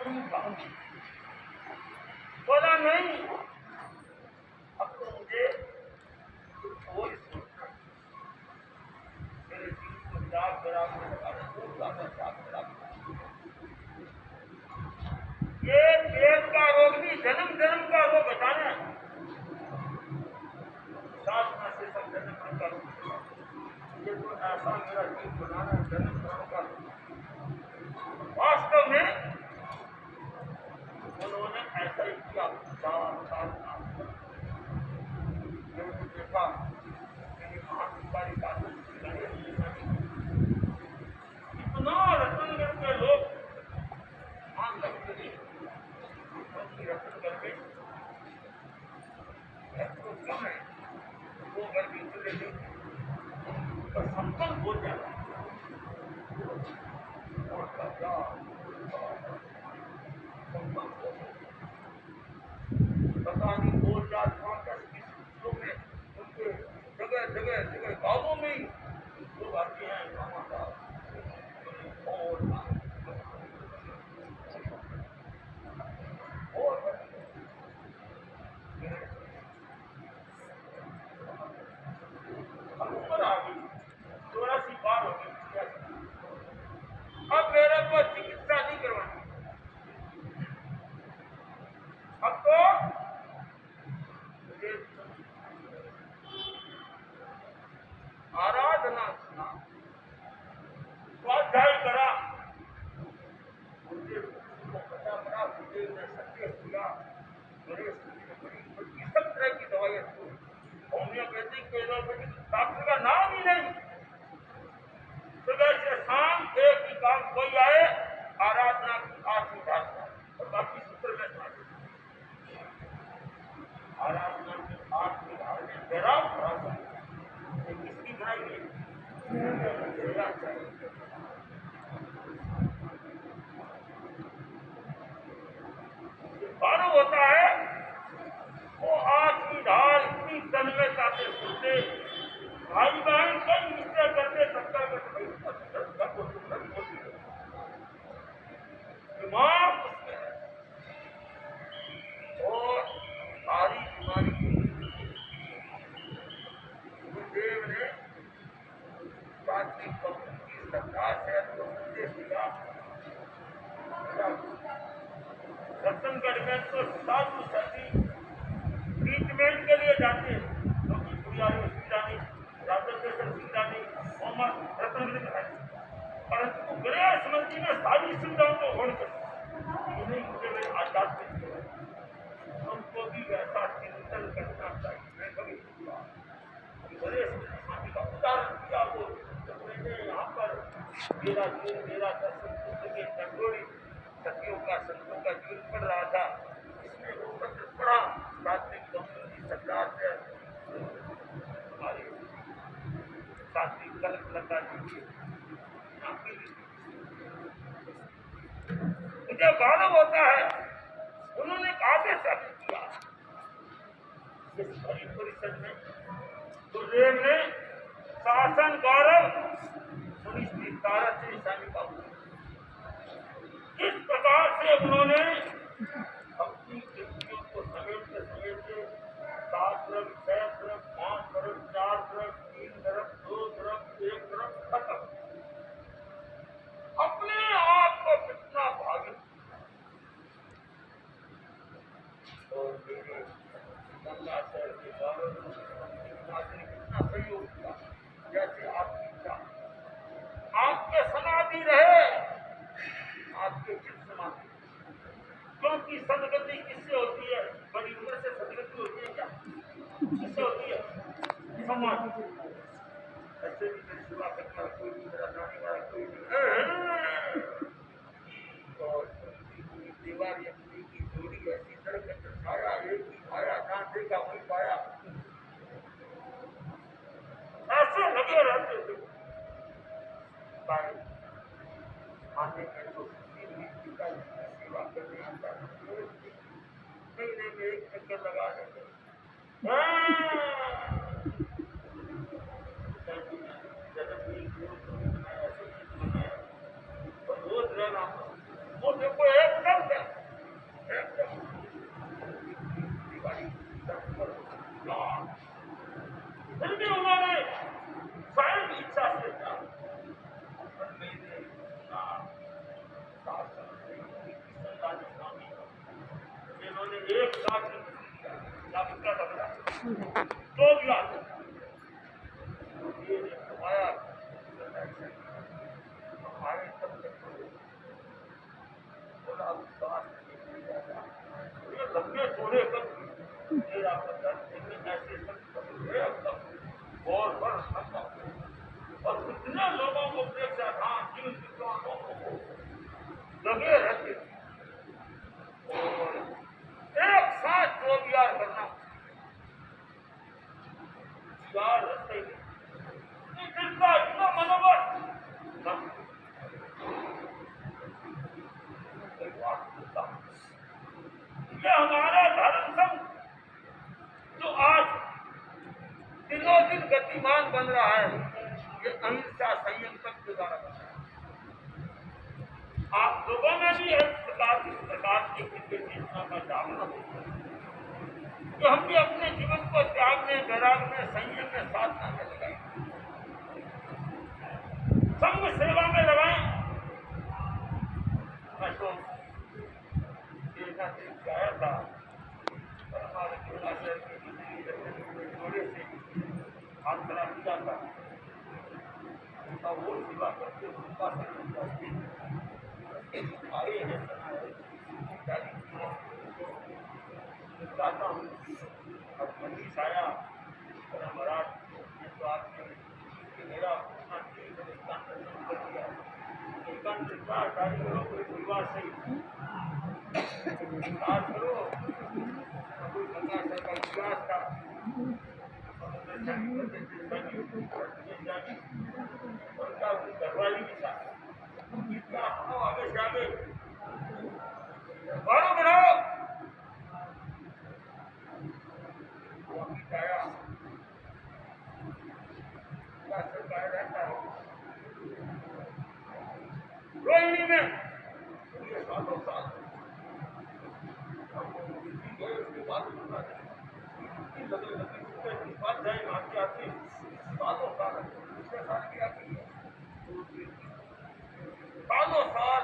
खाऊंगी। बोला नहीं, अब तो मुझे कुछ और ही सोचना है। मेरे दिल को जाग बराबर लगा ये पेट का रोग भी जन्म जन्म का रोग बताना है। साधना से सब जन्म जन्म का रोग, ये तो ऐसा मेरा जीव बनाना जन्म जन्म का रोग। वास्तव में उन्होंने ऐसा ही किया। 4 साल मैंने देखा मेरी महाविकारी का इतना रतनगढ़ के लोग मान लगते थे रतनगढ़ में तो कम है, वो घर भी चले थे तो संपन्न हो जाता पता नहीं 2 4 5 10 किलो में उनके जगह जगह जगह गांवों में ही लोग आते हैं। और उम्र आ गई, 84 पार हो गई। अब मेरे को चिकित्सा नहीं करवानी, अब तो मुझे आराधना सुना, स्वाध्याय करा, मुझे पता पड़ा, मुझे सत्य किया, मेरे बड़ी सब तरह की दवाइयाँ थी। होम्योपैथिक एलोपैथिक डॉक्टर का नाम ही नहीं। सुबह से शाम एक ही काम, कोई आए आराधना की आशीर्वाद और बाकी सूत्र में आराधना की आशीर्वाद में जरा किसकी बनाई गई बारो होता है। वो आँख की ढाल इतनी तन्मयता से सुनते, भाई बहन कई निश्चय करते, सबका दिमाग उसमें है और सारी बीमारी गुरुदेव ने प्राचीन की सरकार से उपदेश दिया। रतनगढ़ में तो साधु संत ट्रीटमेंट के लिए जाते हैं, क्योंकि बुढ़ियारी सुविधा नहीं, राजन सुविधा नहीं, रतनगढ़ में है, परंतु गणेश मंदिर में सारी सुविधाओं को छोड़कर उन्हें आध्यात्मिक हमको भी वैसा चिंतन करना चाहिए। मैं कभी गणेश स्वामी का उदाहरण दिया, वो मैंने यहाँ पर मेरा दर्शन पुस्तक के चंदोड़ी सतियों का संतों का जीवन पढ़ रहा था, इसमें वो पत्र पढ़ा सात्विक की सरकार से हमारे सात्विक कल्प लता जी मुझे गौरव होता है। उन्होंने काफी सब किया इस बड़ी परिषद में। गुरुदेव ने शासन गौरव सुनिश्चित से शामिल का इस प्रकार से उन्होंने अपनी कृतियों को समेटते समेटते 7 तरफ 6 तरफ 5 तरफ 4 तरफ 3 तरफ 2 तरफ 1 तरफ खत्म। अपने आप को कितना भाग्य और मेरे गंगा शहर के गौरव ने कितना सहयोग किया। जैसे आपकी इच्छा, आपके समाधि रहे, आपके चित्त समाधि, क्योंकि सदगति किससे होती है? बड़ी उम्र से सदगति होती है क्या? किससे होती है? समाधि। ऐसे भी मेरी सेवा करने वाला कोई नहीं, मेरा जाने वाला कोई नहीं। और दीवार यमुनी की जोड़ी ऐसी तरह छाया, एक ही पाया, जहाँ देखा वही पाया, ऐसे लगे रहते थे। आने में तो सेवा करने आता है, महीने में 1 चक्कर लगा देते। रोज रहना वो देखो एकदम तो भी आ ये हमारा हमारे सब थोड़ा विश्वास ये लंबे चौड़े कर मेरा पता ऐसे सब और बड़ और कितने लोगों को प्रेक्षा था जिन विद्वानों को लगे रहते और एक साथ जो विहार करना चार रस्ते इतना इतना मनोबल ये हमारा धर्म संघ जो आज दिनों दिन गतिमान बन रहा है ये अहिंसा संयम तक के द्वारा बन रहा है। आप लोगों में भी इस प्रकार की चेतना का जागरण हो कि हम भी अपने जीवन को त्याग में वैराग में संयम में साधना में लगाएं, संघ सेवा में लगाएं। मैं तो देखा आया था और हमारे जुड़ाशय के जोड़े से हाथ खड़ा किया था वो सेवा करते आए हैं चाहता हूँ अब मनीष आया और महाराज ये तो आपने मेरा अपना कर दिया एकांत कारीगरों को परिवार से करो कोई गंगा सर का विश्वास था घरवाली के साथ आगे से आगे बढ़ो बढ़ाओ रहता है रोहिणी में सालों साल उसके बाद जाए आती आती सालों साल क्या सालों साल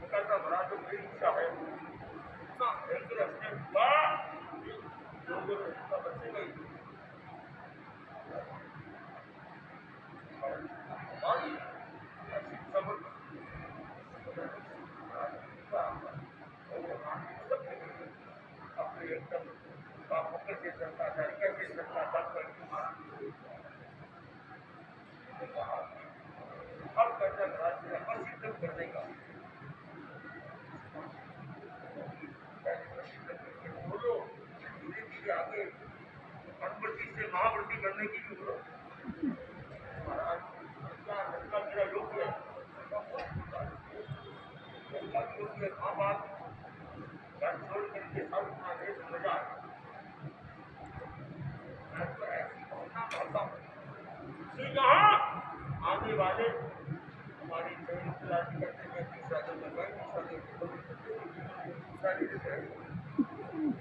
कहता बड़ा तो मेरी इच्छा है इतना भयंकर अपने बच्चे गई अपने एकदम कैसे चलता था कैसे चलता था अब करना प्रसिद्ध करने का बोलो धीरे धीरे आगे अनुवृत्ति से महावृत्ति करने की भी बोलो लड़का मेरा योग्य है माँ बाप घर छोड़ करके सब अपना देश मजा मैं तो ऐसी भावना करता हूँ यहाँ आने वाले हमारी संयुक्त राज्य करते हैं तीसरा दिन में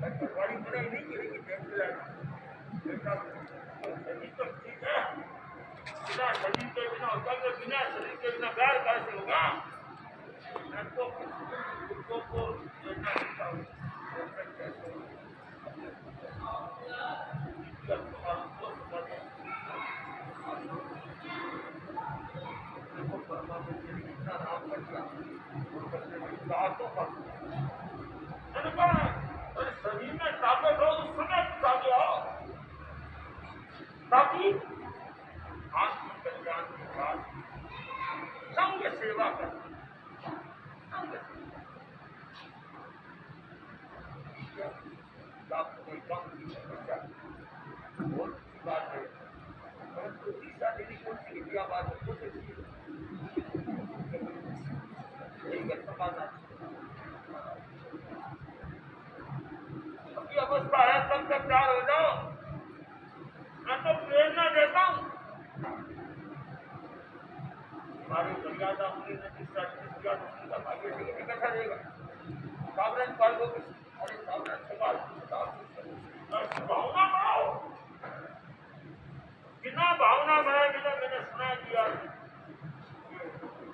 घरवाली बनाई नहीं करेगी ठीक है बिना शरीर के बिना होता है बिना शरीर के बिना प्यार कैसे होगा मैं तो को योजना देता हूँ शरीर में ताकत हो उस समय ताकत आओ ताकि आत्म कल्याण के बाद संघ सेवा कर आपको कोई कम की समस्या बहुत अच्छी बात है परंतु दिशा देने कौन सी क्या बात है समाधान अभी अवस्था है तब तक तैयार हो जाओ मैं तो प्रेरणा देता हूँ हमारी मर्यादा मुझे दिशा का भाग्य से कैसा रहेगा सावधान पाल को अरे सावधान सवाल भावना बनाओ बिना भावना बनाए बिना मैंने सुना दिया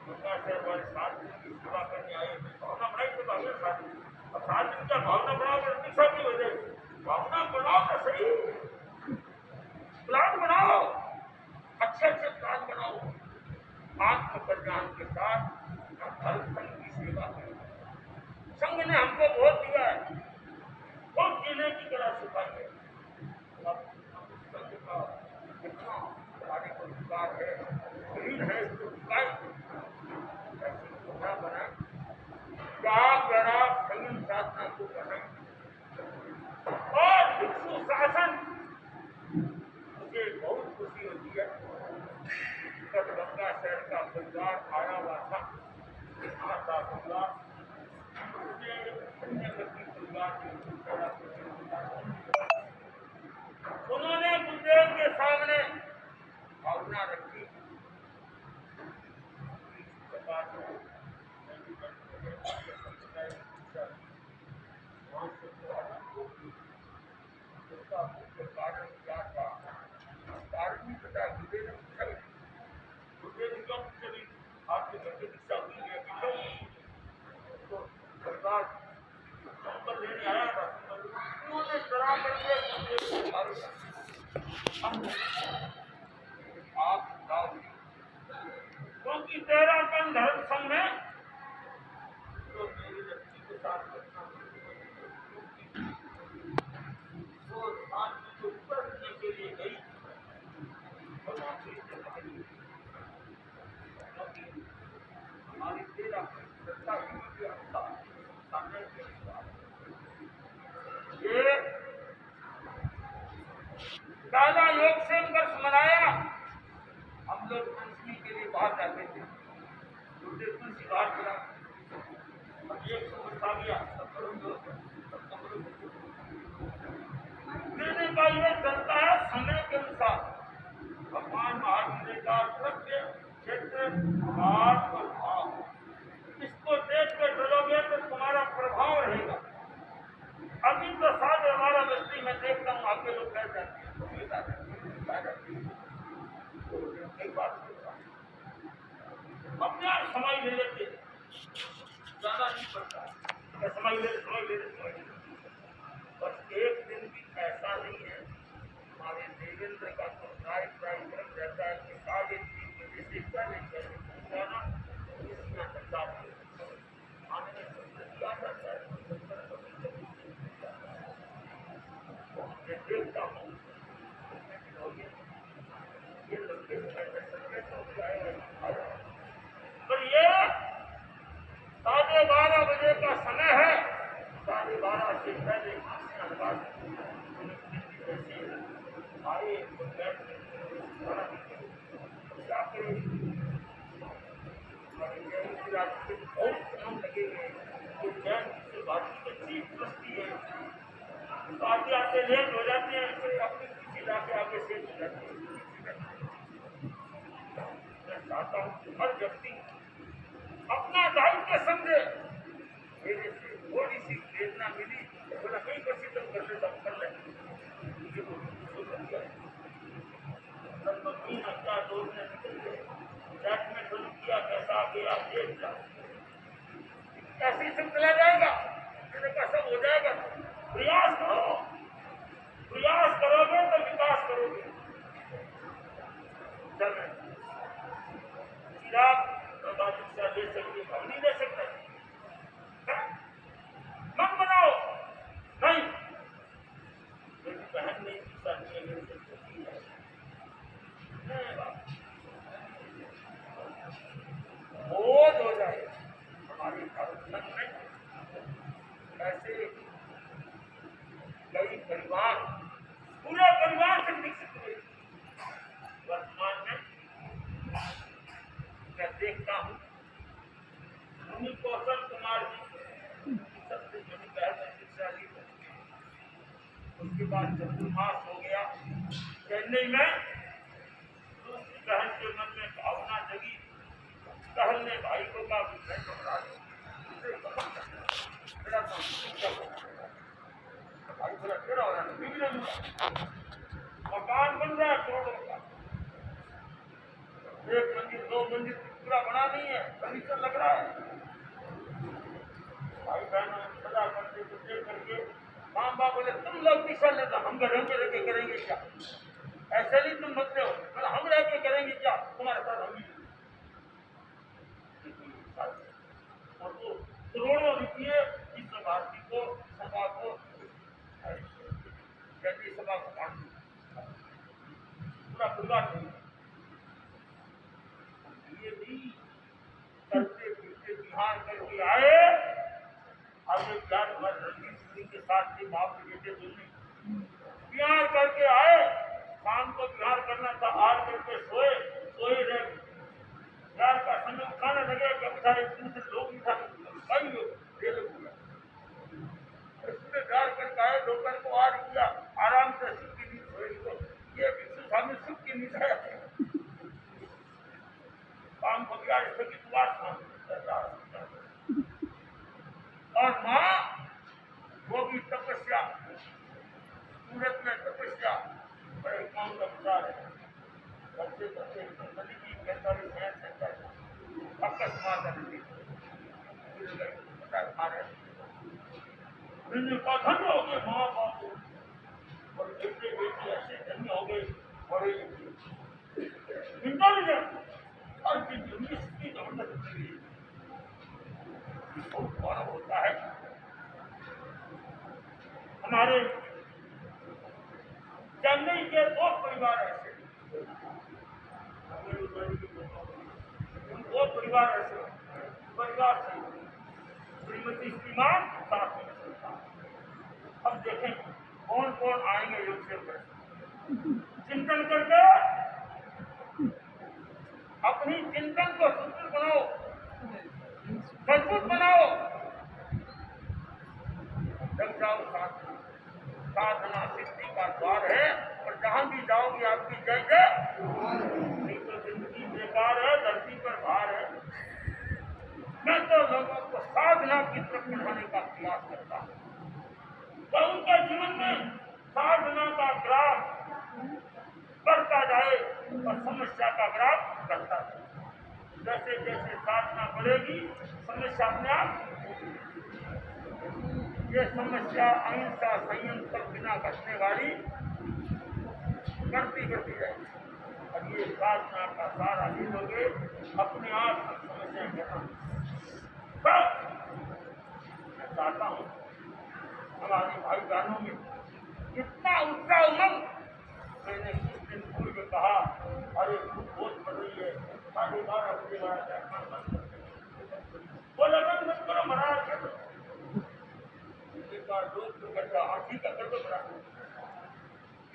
हमारे साथ की सेवा करने आए भावना बनाई तो भावना साथ अब साथ दिन क्या भावना बनाओ तो दिशा भी हो जाएगी भावना बनाओ तो सही हमको बहुत दिया है, बहुत जीने की कला सिखाई है। अब संत का कितना हमारे को उपकार है, ऋण है, इसको चुकाए ऐसी घटना बनाए, त्याग वैराग संयम साधना को बनाए और भिक्षु शासन। मुझे बहुत खुशी होती है, गंगा शहर का परिवार आया हुआ था, माता परिवार, मुझे पुण्यवती परिवार उन्होंने गुरुदेव के सामने भावना रखी। उसका मुख्य कारण क्या था? कारण भी पता गुरुदेव ने पूछा, गुरुदेव क्यों चली आपके घर की दीक्षा हुई है तो सरकार संबल लेने आया था, उन्होंने डरा करके आप बताओ, क्योंकि तेरा कन धर्म संघ में तो मेरी लड़की के साथ वो शांति को ऊपर रखने के लिए गई, हमारी तेरा श्रद्धा के अनुसार सामने के अनुसार ये दादा योग से वर्ष मनाया। हम लोग तुलसी के लिए बाहर जाते थे, तुलसी बाहर मिला, एक वर्ष आ गया, देने का ये चलता है समय के अनुसार। भगवान महावीर का सत्य क्षेत्र भाव और भाव, इसको देख कर चलोगे तो तुम्हारा प्रभाव रहेगा। अभी तो साथ हमारा बस्ती में देखता हूँ, आपके लोग कह जाते हैं कई बात अपने आप समय ले लेते, ज्यादा नहीं पड़ता, समय ले बस एक दिन भी ऐसा नहीं है। हमारे देवेंद्र का तो कार्यक्रम रहता है कि साढ़े 3 बजे से पहले पहुंचाना, इसमें धंधा आने में क्या जाता है। मैं देखता हूँ ये लड़के पर ये 12:30 बजे का समय है, 12:30 से पहले आए बहुत काम लगे हुए, अच्छी बस्ती है, आते आते लेट हो जाते हैं, फिर अपनी किसी लाके आगे से हो जाते हैं। मैं चाहता हूँ कि हर व्यक्ति अपना दायित्व समझे। मेरे से थोड़ी सी प्रेरणा मिली, बोला कहीं पर से तुम कर लेता कर ले, क्या दोस्त ने निकल गए, चैट में शुरू किया, कैसा आगे आप देख जाओ, ऐसे सब चला जाएगा, सब हो जाएगा। प्रयास करो, प्रयास करोगे तो विकास करोगे। शिक्षा ले सकते, हम नहीं ले सकते, मत बनाओ नहीं, मेरी बहन ने शिक्षा नहीं ले सकती है, बोझ हो जाए हमारे भारत में। ऐसे कई परिवार, पूरे परिवार से विकसित हुए। वर्तमान में मैं देखता हूँ मुनि कौशल कुमार जी सबसे बड़ी बहन शिक्षा ली, उसके बाद चतुर्मास हो गया चेन्नई में, दूसरी बहन के मन में भावना जगी, बहन ने भाई को कहा मैं घबरा भाई बोला तेरा हो रहा बिगड़े मकान बन रहा है करोड़ों का, 1 मंजिल 2 मंजिल पूरा बना नहीं है, फर्नीचर लग रहा है। भाई बहनों ने सजा करते को देख करके माँ बाप बोले तुम लोग पिछड़ लेता, हम घर में रह के करेंगे क्या, ऐसे नहीं तुम मत हो, हम रह के करेंगे क्या, तुम्हारे साथ हम और वो करोड़ों रुपये इस भारती को सभा को जल्दी सभा को पानी पूरा परिवार नहीं ये भी करते पीछे बिहार करके आए और ये चार भर रणजीत सिंह के साथ थे बाप बेटे दोनों बिहार करके आए शाम को बिहार करना था आज करके सोए सोए रहे बिहार का समय खाने लगे कभी सारे दूसरे लोग भी था कई लोग उसने बिहार करके आए दोपहर को आज किया आराम से सुख की नींद सोए तो ये विष्णु स्वामी सुख की नींद है काम को बिहार स्थगित हुआ और माँ वो भी तपस्या सूरत में तपस्या बड़े काम का विचार है बच्चे बच्चे नदी की 45 सेंटर अकस्मात नदी मारे का धन्य हो गए माँ बाप और बेटे बेटी ऐसे धन्य हो गए बड़े इंटेलिजेंट और की गवर्नर बहुत बड़ा होता है हमारे चेन्नई के दो परिवार ऐसे दो परिवार ऐसे परिवार से श्रीमती श्रीमान साथ में अब देखें कौन कौन आएंगे योग से चिंतन करके अपनी चिंतन को सुदृढ़ बनाओ मजबूत बनाओ जब जाओ साधना सिद्धि का द्वार है और जहां भी जाओगी आपकी जय जय नहीं तो जिंदगी बेकार है धरती पर भार है मैं तो लोगों को साधना की तरफ बढ़ाने का प्रयास करता हूँ तो उनके जीवन में साधना का ग्राफ बढ़ता जाए और समस्या का ग्राफ घटता जाए जैसे जैसे साधना बढ़ेगी समस्या अपने आप ये समस्या अहिंसा संयम पर बिना घटने वाली बढ़ती बढ़ती जाएगी और ये साधना का सारा ले लोगे अपने आप समस्या खत्म मैं चाहता हूँ हमारे भाई बहनों में इतना उत्साह उमंग मैंने कुछ दिन पूर्व कहा अरे बहुत बढ़ रही है 12:30 बजे वो लगन मत करो महाराज एक बार लोग घंटा हाथी का कर दो बड़ा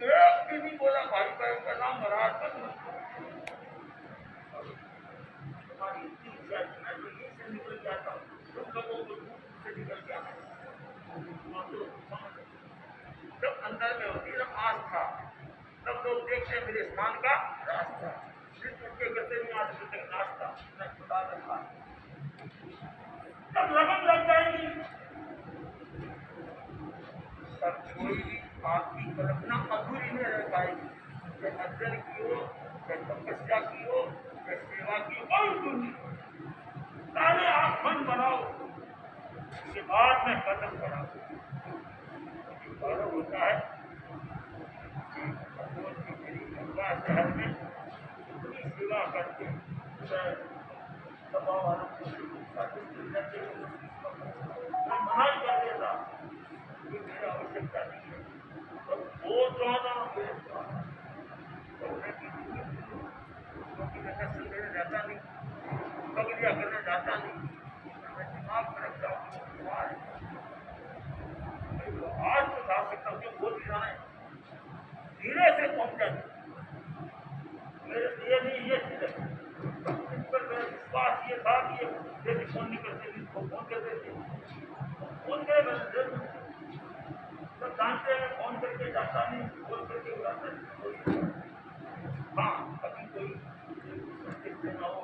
एक भी नहीं बोला भाई बहन का नाम महाराज मत हमारी इतनी मैं तो ये से निकल जाता हूँ तुम लोगों को से निकल गया जब अंदर में होती है आस्था तब लोग देखते हैं मेरे स्थान का रास्ता के करते हुए आज तक नाश्ता मैं खुदा रखा तब लगन लग जाएगी तब कोई भी आपकी कल्पना अधूरी नहीं रह पाएगी चाहे अध्ययन की हो चाहे तपस्या की हो चाहे सेवा की हो कोई दूरी पहले आप मन बनाओ उसके बाद में कदम बढ़ाओ गौरव होता है शहर में सेवा करके दबाव वालों को मना ही कर देता ये मेरी आवश्यकता नहीं है तो वो ज्यादा क्योंकि मैं दर्शन देने जाता नहीं कबलिया करने जाता नहीं मैं दिमाग में रखता हूँ आज तो जा सकता हूँ क्यों बोल रहा है धीरे से पहुंच जाए मेरे लिए नहीं ये चीज है इस पर मेरा विश्वास ये था कि यदि फोन नहीं करते फोन कर देते फोन करे मेरे सब जानते हैं फोन करके जाता नहीं फोन करके बुलाता नहीं हाँ कभी कोई देना हो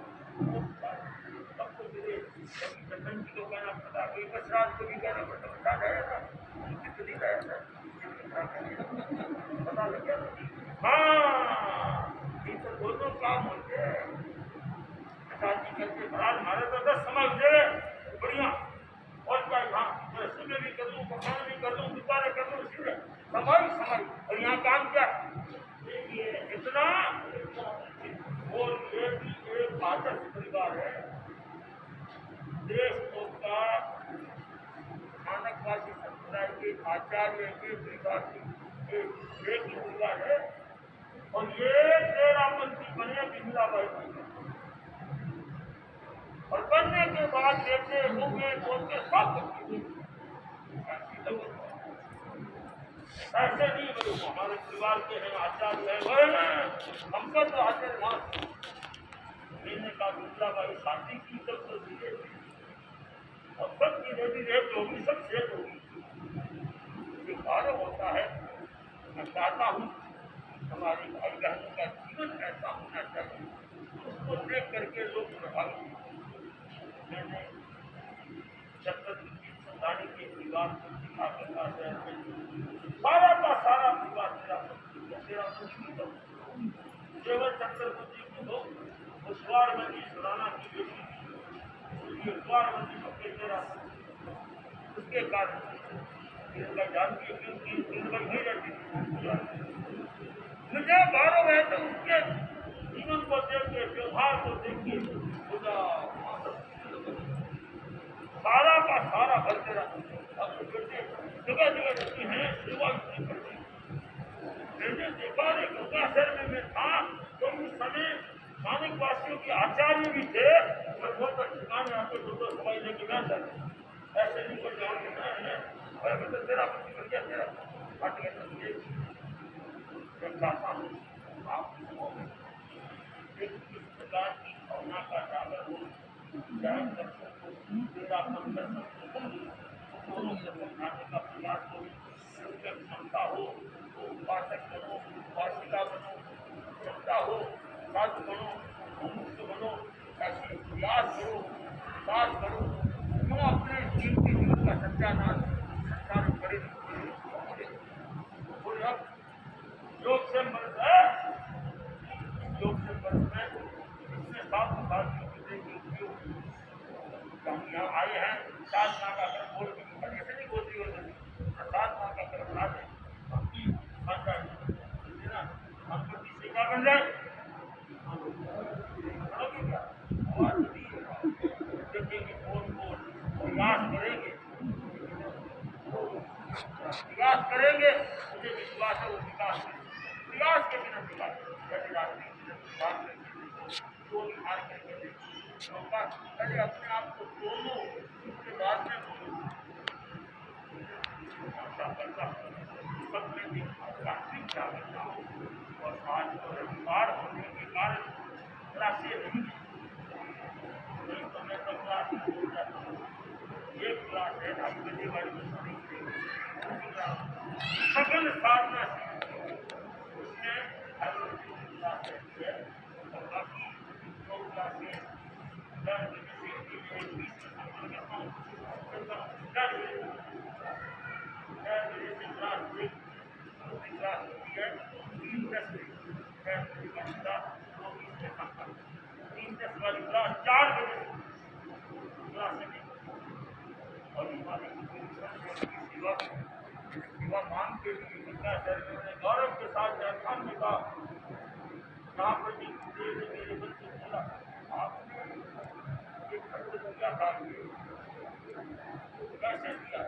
तब तो मेरे कभी चंदन जी को कहना पड़ता कोई बसराज को भी कहना पड़ता बता जाएगा उनकी तो नहीं जाएगा पता लग गया हाँ ये तो दोनों काम होते हैं जी कहते महाराज हमारे तो 10 समाज दे बढ़िया और क्या हाँ सुबह भी कर लूँ पकाने भी कर लूँ दोपहर कर लूँ सीधे समय और यहाँ काम क्या देखिए इतना और ये भी एक आदर्श परिवार है देश को का मानक आचार्य के परिवार की एक ही परिवार है और ये 13 मंत्री बने बिमलाबाई जी और बनने के बाद देखते होंगे बोलते सब ऐसे नहीं बोलो हमारे परिवार के हैं आचार्य है हमको तो आचार्य वहां मैंने कहा बिमलाबाई शादी की तब तो धीरे और सब धीरे धीरे होगी सब सेट होगी जो कार्य होता है मैं चाहता हूँ हमारी भाई बहनों का जीवन ऐसा होना चाहिए उसको देख करके लोग प्रभावित मैंने छत्रपति संतानी के परिवार को दिखा कर सारा का सारा परिवार तेरा केवल छत्रपति की हो उस्वार मंदी सुराना की बेटी उस्वार मंदी को तेरा उसके कारण इनका जानती नहीं रहती मुझे गौरव है तो उसके जीवन को देख के व्यवहार को देख के खुदा सारा का सारा भर तेरा जगह जगह रहती है सेवा करती मैंने देखा रे गंगा शहर में मैं था तो उस समय मानिक वासियों के आचार्य भी थे और बहुत ठिकाने आते तो सवाई लेके बैठा ऐसे नहीं कोई जान है और मैं तो तेरा पति कर गया तेरा हट गया मैं चाहता हूँ आप एक इस प्रकार की भावना का जागर हो जान कर तेरा मंदिर दोनों से समझाने का प्रयास हो उसके क्षमता हो उपासक बनो उपासिका बनो क्षमता हो साधु बनो मुक्त बनो ऐसी प्रयास करो बात करो क्यों अपने जीवन का सत्यानाश संचालन करे योग से मर्द है योग से मर्द में इसमें 7 साल की हम यहाँ आए हैं 7 माह का कर्म बोल ऐसे नहीं बोलती हो 7 माह का कर्म ला दें हम तो किसी का बन जाए देखेंगे फोन को प्रयास करेंगे मुझे विश्वास है वो विकास प्रयास के बिना विकास यदि राजनीति तो निहार करके पहले अपने आप को तोड़ो उसके बाद में वास्तविक जागरूकता हो और आज रविवार होने के कारण राशि नहीं समय तक क्लास हो जाता एक क्लास है आपके वाली सघन साधना उसमें हर क्लास है और बाकी 2 क्लासें 10 बजे से 20 से क्लास होती है 3-10 वाली क्लास 4 बजे क्लास और हमारी सेवा मांग के लिए गौरव के साथ व्याख्यान में कहा यहाँ पर मेरे बच्चे बोला आपने ये खर्च किया था कैसे किया